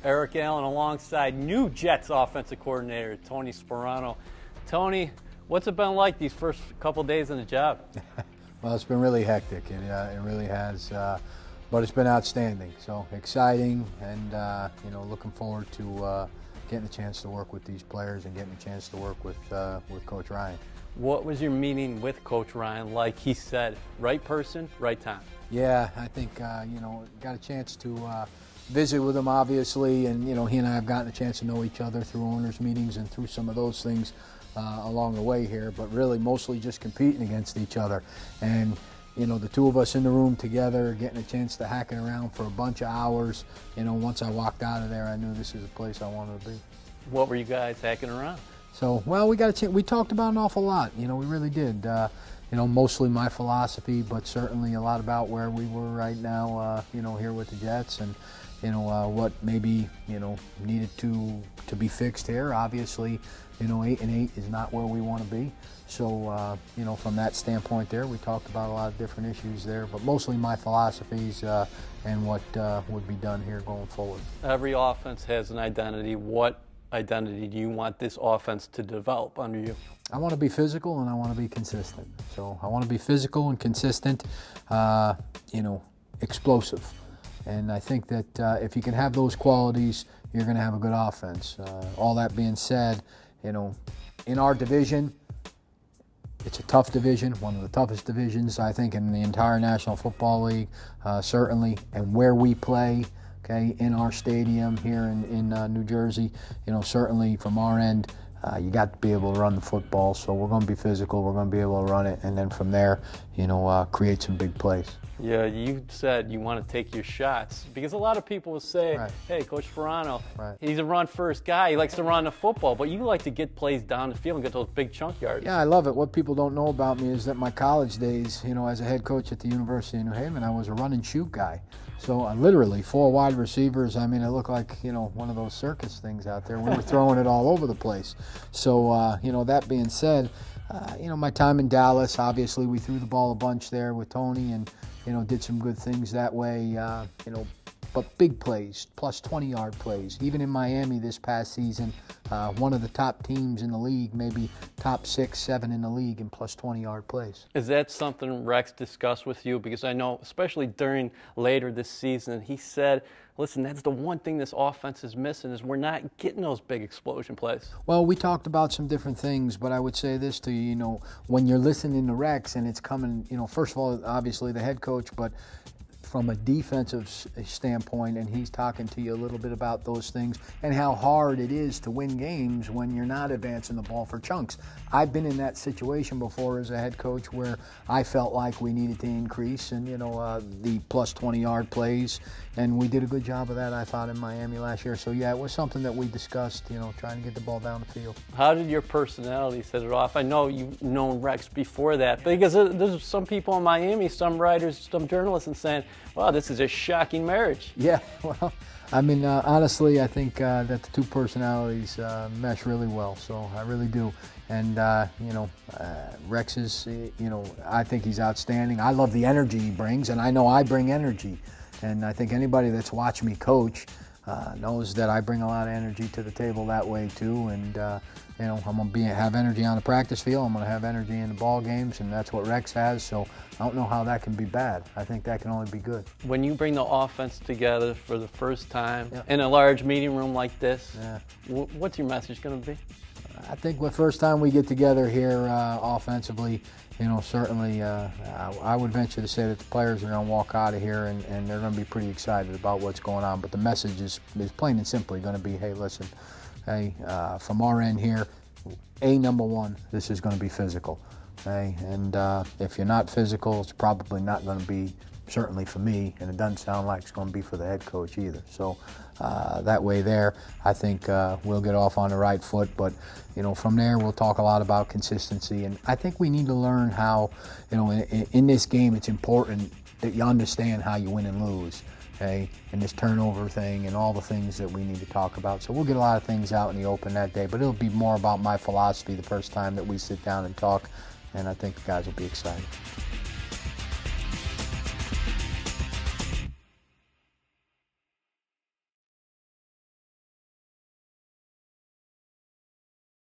Eric Allen alongside new Jets offensive coordinator Tony Sparano. Tony, what's it been like these first couple days on the job? Well, it's been really hectic. It really has, but it's been outstanding. So exciting, and looking forward to getting a chance to work with these players and getting a chance to work with Coach Ryan. What was your meeting with Coach Ryan like? He said, right person, right time. Yeah, I think got a chance to visit with him, obviously, and he and I have gotten a chance to know each other through owners' meetings and through some of those things along the way here, but really mostly just competing against each other. And the two of us in the room together, getting a chance to hack it around for a bunch of hours. Once I walked out of there, I knew this is a place I wanted to be. What were you guys hacking around? So, well, we got a chance. We talked about an awful lot. We really did. Mostly my philosophy, but certainly a lot about where we were right now. Here with the Jets, and what maybe needed to be fixed here. Obviously, 8-8 is not where we want to be. So, from that standpoint, there we talked about a lot of different issues there, but mostly my philosophies and what would be done here going forward. Every offense has an identity. What identity do you want this offense to develop under you? I want to be physical and I want to be consistent. So I want to be physical and consistent, explosive. And I think that if you can have those qualities, you're going to have a good offense. All that being said, in our division, it's a tough division, one of the toughest divisions, I think, in the entire National Football League, certainly. And where we play, in our stadium here in New Jersey, certainly from our end, you got to be able to run the football. So we're going to be physical, we're going to be able to run it, and then from there, create some big plays. Yeah, you said you want to take your shots, because a lot of people will say, right, hey, Coach Sparano, right, he's a run-first guy. He likes to run the football, but you like to get plays down the field and get those big chunk yards. Yeah, I love it. What people don't know about me is that my college days, as a head coach at the University of New Haven, I was a run-and-shoot guy. So literally 4 wide receivers. I mean, it looked like, one of those circus things out there. We were throwing it all over the place. So, that being said, my time in Dallas, obviously we threw the ball a bunch there with Tony and, did some good things that way, but big plays, plus 20-yard plays. Even in Miami this past season, one of the top teams in the league, maybe top 6, 7 in the league in plus 20-yard plays. Is that something Rex discussed with you? Because I know, especially during later this season, he said, listen, that's the one thing this offense is missing, is we're not getting those big explosion plays. Well, we talked about some different things, but I would say this to you, when you're listening to Rex and it's coming, first of all, obviously the head coach, but from a defensive standpoint, and he's talking to you a little bit about those things and how hard it is to win games when you're not advancing the ball for chunks. I've been in that situation before as a head coach where I felt like we needed to increase and the plus 20-yard plays, and we did a good job of that, I thought, in Miami last year. So yeah, it was something that we discussed, trying to get the ball down the field. How did your personality set it off? I know you've known Rex before that, because there's some people in Miami, some writers, some journalists, and saying, wow, this is a shocking marriage. Yeah, well, I mean, honestly, I think that the two personalities mesh really well, so I really do. And, Rex is, I think he's outstanding. I love the energy he brings, and I know I bring energy. And I think anybody that's watched me coach knows that I bring a lot of energy to the table that way, too. And, I'm going to have energy on the practice field. I'm going to have energy in the ball games, and that's what Rex has. So I don't know how that can be bad. I think that can only be good. When you bring the offense together for the first time in a large meeting room like this, what's your message going to be? I think the first time we get together here offensively, certainly I would venture to say that the players are going to walk out of here and they're going to be pretty excited about what's going on. But the message is plain and simply going to be, hey, listen, hey, from our end here, number one, this is going to be physical. Okay? And if you're not physical, it's probably not going to be, certainly for me, and it doesn't sound like it's going to be for the head coach either. So that way there, I think we'll get off on the right foot. But, from there we'll talk a lot about consistency. And I think we need to learn how, in this game it's important that you understand how you win and lose. Okay, and this turnover thing and all the things that we need to talk about. So we'll get a lot of things out in the open that day, but it'll be more about my philosophy the first time that we sit down and talk, and I think the guys will be excited.